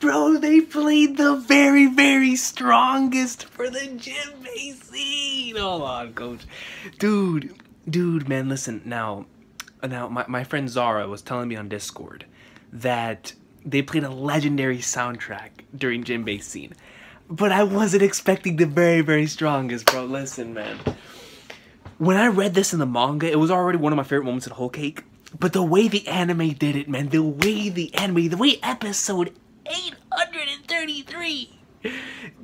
Bro, they played the very, very strongest for the Jinbei scene. Hold on, coach. Dude, man, listen. Now my friend Zara was telling me on Discord that they played a legendary soundtrack during Jinbei scene. But I wasn't expecting the very, very strongest, bro. Listen, man. When I read this in the manga, it was already one of my favorite moments in Whole Cake. But the way the anime did it, man, the way episode 833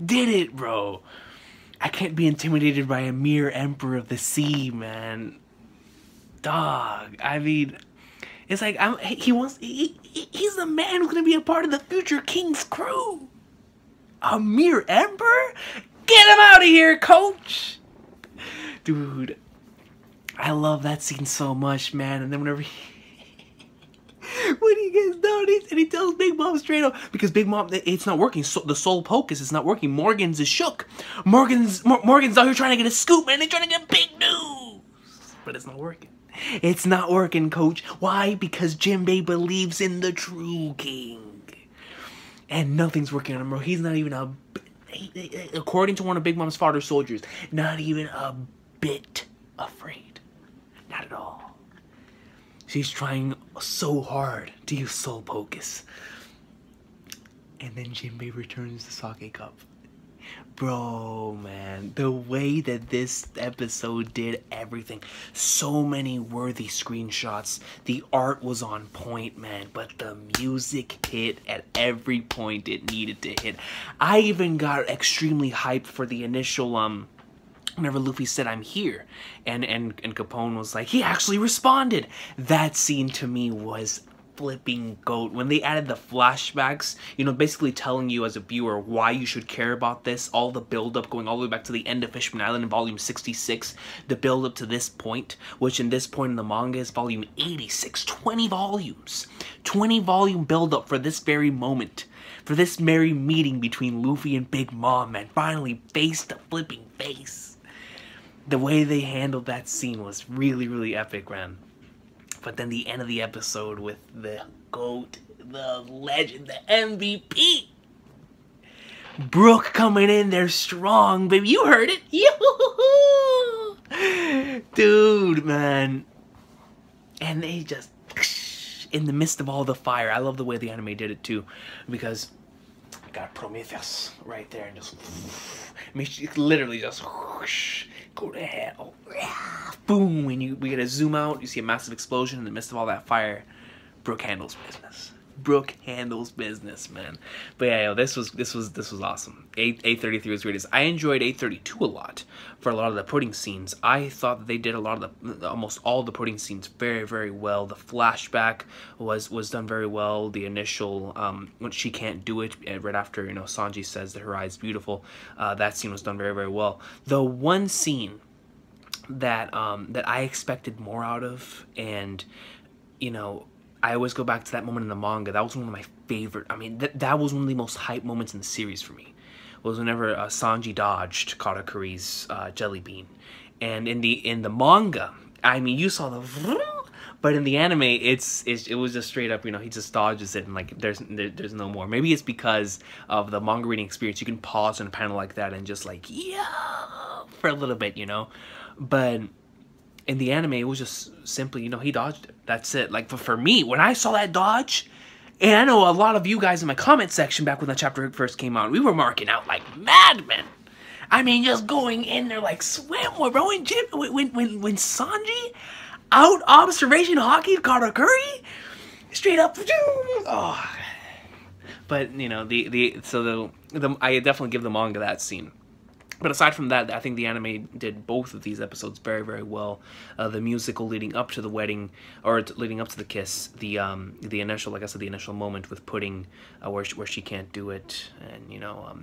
did it, bro. I can't be intimidated by a mere emperor of the sea, man. Dog, I mean, it's like he's the man who's gonna be a part of the future king's crew. A mere emperor? Get him out of here, coach. Dude, I love that scene so much, man. And then whenever when he gets down and he tells Big Mom straight up, because Big Mom, it's not working. So the soul pocus is not working. Morgans is shook. Morgan's out here trying to get a scoop, man. They're trying to get big news, but it's not working. It's not working, coach. Why? Because Jinbei believes in the true king, and nothing's working on him, bro. He's not even according to one of Big Mom's father's soldiers, not even a bit afraid. Not at all. She's trying so hard to use soul pocus. And then Jinbei returns the sake cup. Bro, man, the way that this episode did everything. So many worthy screenshots. The art was on point, man, but the music hit at every point it needed to hit. I even got extremely hyped for the initial, whenever Luffy said, "I'm here," and Capone was like, he actually responded. That scene to me was flipping goat. When they added the flashbacks, you know, basically telling you as a viewer why you should care about this, all the build-up going all the way back to the end of Fishman Island in volume 66, the build-up to this point, which in this point in the manga is volume 86, 20 volumes. 20 volume build-up for this very moment. For this very meeting between Luffy and Big Mom, man. Finally face to flipping face. The way they handled that scene was really, really epic, man. But then the end of the episode with the GOAT, the legend, the MVP. Brook coming in there strong, baby. You heard it. Yoo-hoo-hoo-hoo. Dude, man. And they just, in the midst of all the fire. I love the way the anime did it too. Because I got Prometheus right there and just, I mean, literally just go to hell. Boom, and we get a zoom out, you see a massive explosion in the midst of all that fire. Brook handles business. Brook handles business, man. But yeah, yo, this was awesome. 833 was great. I enjoyed 832 a lot for a lot of the pudding scenes. I thought that they did a lot of almost all the pudding scenes very, very well. The flashback was done very well. The initial when she can't do it right after, you know, Sanji says that her eye is beautiful. That scene was done very, very well. The one scene that that I expected more out of, and you know, I always go back to that moment in the manga. That was one of my favorite. I mean, that was one of the most hype moments in the series for me. Was whenever Sanji dodged Katakuri's jelly bean, and in the manga, I mean, you saw the, but in the anime, it was just straight up. You know, he just dodges it, and like there's no more. Maybe it's because of the manga reading experience. You can pause on a panel like that and just like, yeah, for a little bit, you know. But in the anime, it was just simply, you know, he dodged it. That's it. Like, for me, when I saw that dodge, and I know a lot of you guys in my comment section back when that chapter first came out, we were marking out like madmen. I mean, just going in there like swimwear, bro. When Sanji out observation hockey Katakuri, straight up, oh. But you know, I definitely give the manga that scene. But aside from that, I think the anime did both of these episodes very, very well. The musical leading up to the wedding, or leading up to the kiss, the initial, like I said, the initial moment with Pudding, where she can't do it, and you know,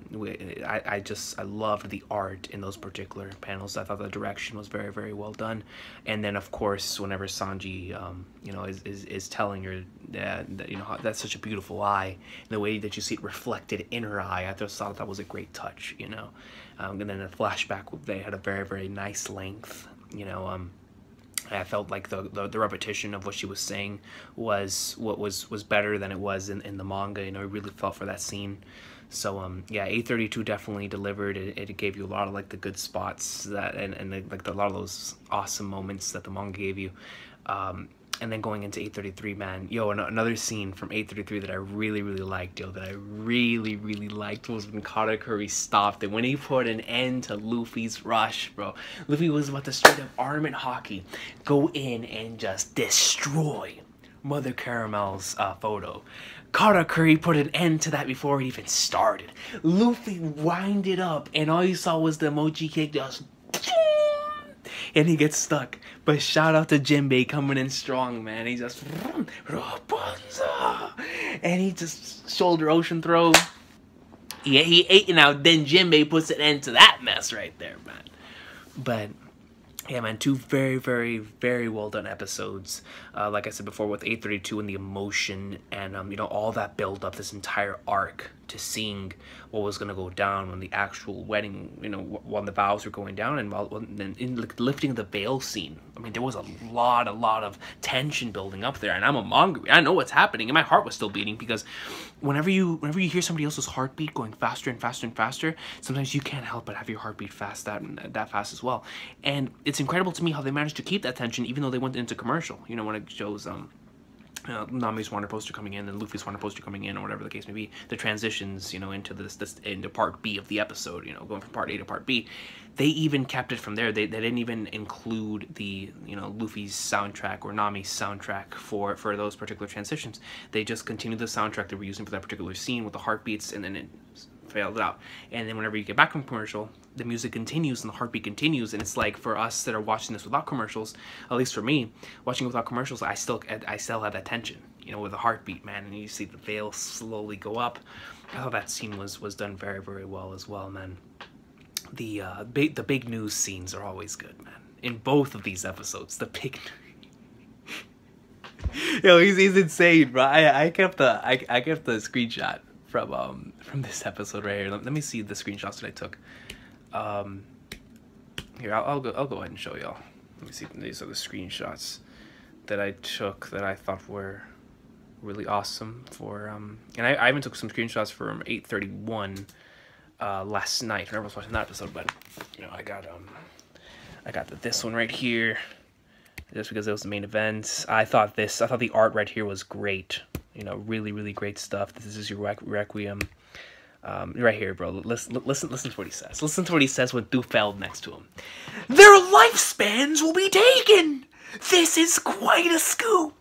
I loved the art in those particular panels. I thought the direction was very, very well done. And then of course, whenever Sanji, you know, is telling her that, you know, that's such a beautiful eye, and the way that you see it reflected in her eye, I just thought that was a great touch, you know. And then a flashback, they had a very, very nice length, you know, I felt like the repetition of what she was saying was better than it was in the manga. You know, I really felt for that scene. So yeah, 832 definitely delivered. It gave you a lot of like the good spots that and like a lot of those awesome moments that the manga gave you. And then going into 833, man, yo, another scene from 833 that I really liked, yo, that I really liked was when Katakuri stopped it, when he put an end to Luffy's rush, bro. Luffy was about to straight up arm and hockey, go in and just destroy Mother Caramel's photo. Katakuri put an end to that before it even started. Luffy winded up, and all you saw was the emoji kick just... and he gets stuck. But shout out to Jinbei coming in strong, man. He just... and he just shoulder ocean throw. Yeah, he ate it out. Then Jinbei puts an end to that mess right there, man. But... yeah, man, two very well done episodes. Like I said before, with 832 and the emotion and, you know, all that build up, this entire arc to seeing what was going to go down when the actual wedding, you know, when the vows were going down, and while in like, lifting the veil scene. I mean, there was a lot of tension building up there, and I'm a manga. I know what's happening, and my heart was still beating, because whenever you hear somebody else's heartbeat going faster and faster and faster, sometimes you can't help but have your heartbeat fast that fast as well. And it's incredible to me how they managed to keep that tension even though they went into commercial. You know, when it shows Nami's Wanted poster coming in and Luffy's Wanted poster coming in, or whatever the case may be, the transitions, you know, into into part B of the episode, you know, going from part A to part B, they even kept it from there. They didn't even include the, you know, Luffy's soundtrack or Nami's soundtrack for those particular transitions. They just continued the soundtrack they were using for that particular scene with the heartbeats, and then it failed out. And then whenever you get back from commercial, the music continues and the heartbeat continues, and it's like, for us that are watching this without commercials, at least for me, watching it without commercials, I still have that tension, you know, with the heartbeat, man, and you see the veil slowly go up. I thought that scene was done very well as well, man. The big news scenes are always good, man. In both of these episodes, the big yo, he's insane, bro. I kept the screenshot from this episode right here. Let me see the screenshots that I took. Here, I'll go ahead and show y'all. Let me see. These are the screenshots that I took that I thought were really awesome for and I even took some screenshots from 831 last night whenever I was watching that episode. But you know, I got this one right here just because it was the main event. I thought the art right here was great. You know, really great stuff. This is your Requiem. Right here, bro. Listen to what he says. Listen to what he says with Dufeld next to him. Their lifespans will be taken! This is quite a scoop!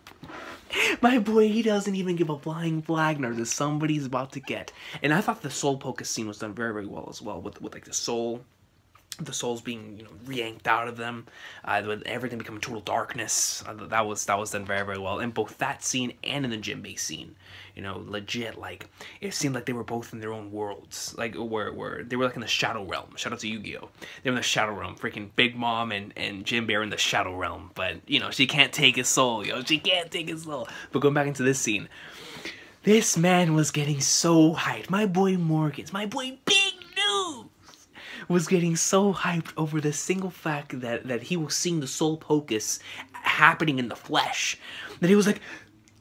My boy, he doesn't even give a flying flag nor that somebody's about to get. And I thought the soul focus scene was done very well as well, with like the souls being, you know, yanked out of them, with everything becoming total darkness. That was done very well in both that scene and in the Jinbei scene. You know, legit, like, it seemed like they were both in their own worlds, like where they were like in the Shadow Realm. Shout out to Yu-Gi-Oh! They were in the Shadow Realm. Freaking Big Mom and Jinbei are in the Shadow Realm, but you know, she can't take his soul, yo. She can't take his soul. But going back into this scene, this man was getting so hyped. My boy Morgans, my boy Big News, was getting so hyped over the single fact that he was seeing the soul focus happening in the flesh, that he was like,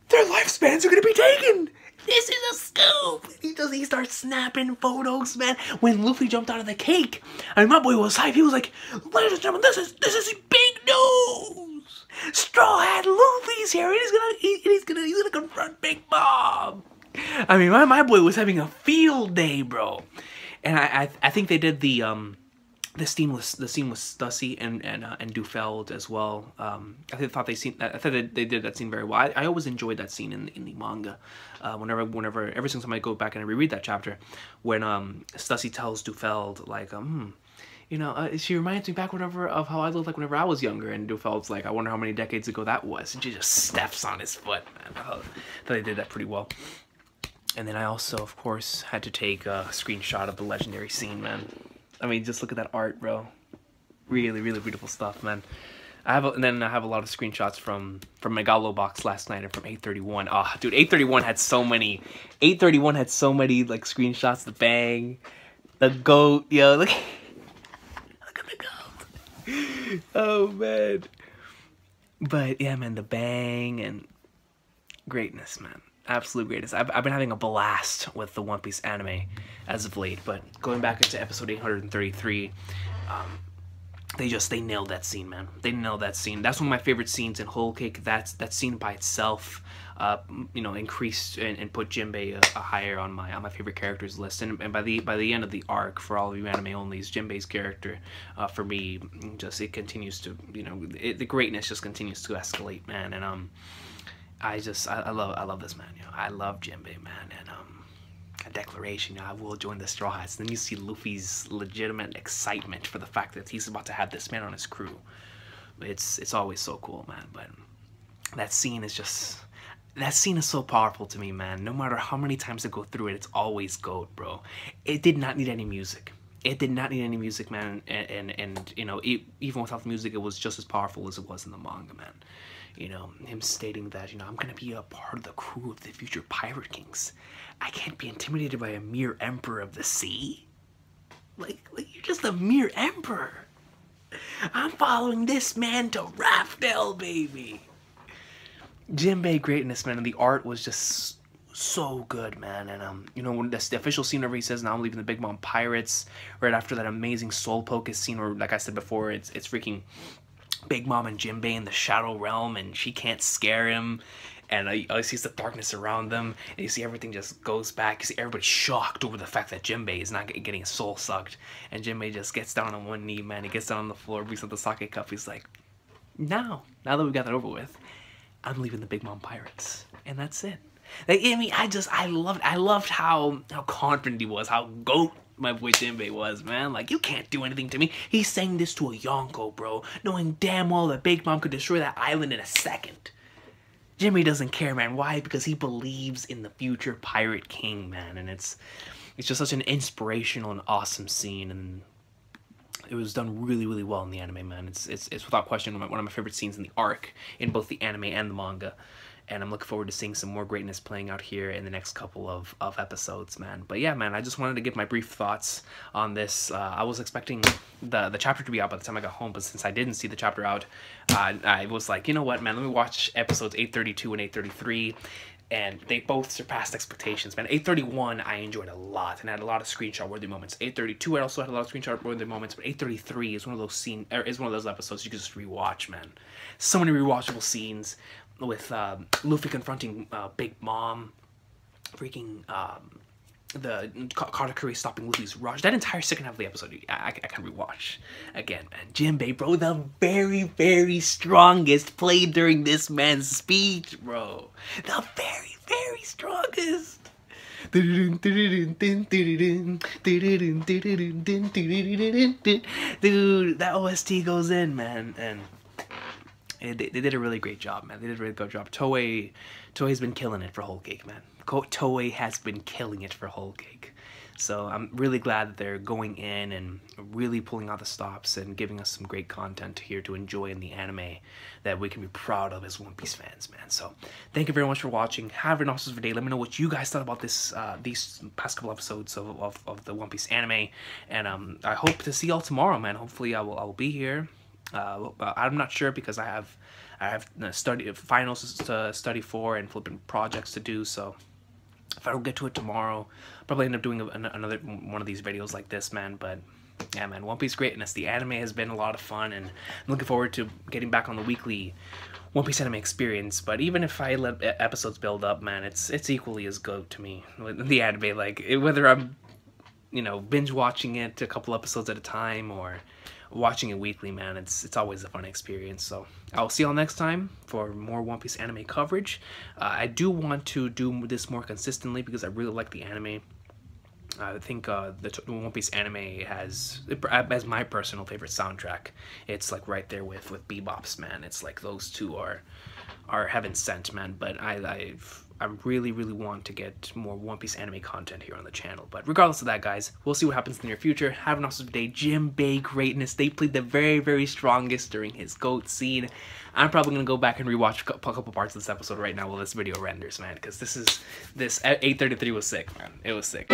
their lifespans are gonna be taken! This is a scoop! He starts snapping photos, man. When Luffy jumped out of the cake, I mean, my boy was hyped. He was like, ladies and gentlemen, this is big news! Straw Hat Luffy's here, and he's gonna confront Big Mom! I mean, my boy was having a field day, bro. And I think they did the scene with Stussy and Dufeld as well. I thought they did that scene very well. I always enjoyed that scene in the manga. Whenever every single time I go back and I reread that chapter, when Stussy tells Dufeld like you know, she reminds me back of how I looked like whenever I was younger, and Dufeld's like, I wonder how many decades ago that was, and she just steps on his foot. Man, I thought they did that pretty well. And then I also, of course, had to take a screenshot of the legendary scene, man. I mean, just look at that art, bro. Really beautiful stuff, man. And then I have a lot of screenshots from Megalobox last night and from 831. Oh, dude, 831 had so many. 831 had so many like screenshots. The bang, the goat, yo, look at the goat. Oh man. But yeah, man, the bang and greatness, man. Absolute greatness. I've been having a blast with the One Piece anime as of late, but going back into episode 833, they nailed that scene, man. They nailed that scene. That's one of my favorite scenes in Whole Cake. That scene by itself, increased and put Jinbei higher on my favorite characters list. And by the end of the arc, for all of you anime onlys, Jinbei's character, for me, just it continues to, the greatness just continues to escalate, man. And I love this man. I love Jinbei, man. And a declaration, I will join the Straw Hats. Then you see Luffy's legitimate excitement for the fact that he's about to have this man on his crew. It's always so cool, man. But that scene is so powerful to me, man. No matter how many times I go through it, it's always gold, bro. It did not need any music. It did not need any music, man. And even without the music, it was just as powerful as it was in the manga, man. Him stating that, I'm gonna be a part of the crew of the future Pirate Kings. I can't be intimidated by a mere emperor of the sea. Like you're just a mere emperor. I'm following this man to Raftel, baby. Jinbei greatness, man, and the art was just so good, man. And when the official scene where he says, "Now I'm leaving the Big Mom Pirates," right after that amazing Soul Pocus scene where, like I said before, it's freaking Big Mom and Jinbei in the Shadow Realm, and she can't scare him, and he sees the darkness around them, and you see everything just goes back. You see everybody shocked over the fact that Jinbei is not getting his soul sucked, and Jinbei just gets down on one knee, man. He gets down on the floor, picks up the sake cup. He's like, now that we got that over with, I'm leaving the Big Mom Pirates, and that's it. Like, I loved how confident he was, how goat my boy Jinbei was, man. Like, you can't do anything to me. He's saying this to a Yonko, bro, knowing damn well that Big Mom could destroy that island in a second. Jinbei doesn't care, man. Why? Because he believes in the future Pirate King, man. And it's just such an inspirational and awesome scene, and it was done really, really well in the anime, man. It's without question one of my favorite scenes in the arc, in both the anime and the manga. And I'm looking forward to seeing some more greatness playing out here in the next couple of episodes, man. But yeah, man, I just wanted to give my brief thoughts on this. I was expecting the chapter to be out by the time I got home, but since I didn't see the chapter out, I was like, you know what, man, let me watch episodes 832 and 833. And they both surpassed expectations, man. 831 I enjoyed a lot and had a lot of screenshot-worthy moments. 832 I also had a lot of screenshot-worthy moments, but 833 is one of those episodes you can just rewatch, man. So many rewatchable scenes with Luffy confronting Big Mom, freaking the Katakuri stopping Luffy's rush. That entire second half of the episode, I can rewatch again, man. Jinbei, bro, the very, very strongest played during this man's speech, bro. The very, very strongest. Dude, that OST goes in, man, and they did a really great job, man. They did a really good job. Toei's been killing it for Whole Cake, man. Toei has been killing it for Whole Cake. So I'm really glad that they're going in and really pulling out the stops and giving us some great content here to enjoy in the anime that we can be proud of as One Piece fans, man. So thank you very much for watching. Have an awesome day. Let me know what you guys thought about this these past couple episodes of the One Piece anime. And I hope to see y'all tomorrow, man. Hopefully I will be here. I'm not sure because I have finals to study for and flipping projects to do, so if I don't get to it tomorrow, I'll probably end up doing another one of these videos like this, man. But yeah, man, One Piece greatness. The anime has been a lot of fun, and I'm looking forward to getting back on the weekly One Piece anime experience. But even if I let episodes build up, man, it's equally as good to me. The anime, like, whether I'm binge watching it a couple episodes at a time or watching it weekly, man, it's always a fun experience. So I'll see y'all next time for more One Piece anime coverage. I do want to do this more consistently because I really like the anime. I think the One Piece anime has my personal favorite soundtrack. It's like right there with Bebop's, man. It's like those two are heaven sent, man. But I really want to get more One Piece anime content here on the channel. But regardless of that, guys, we'll see what happens in the near future. Have an awesome day. Jinbei greatness. They played the very, very strongest during his GOAT scene. I'm probably going to go back and rewatch a couple parts of this episode right now while this video renders, man. Because this 833 was sick, man. It was sick.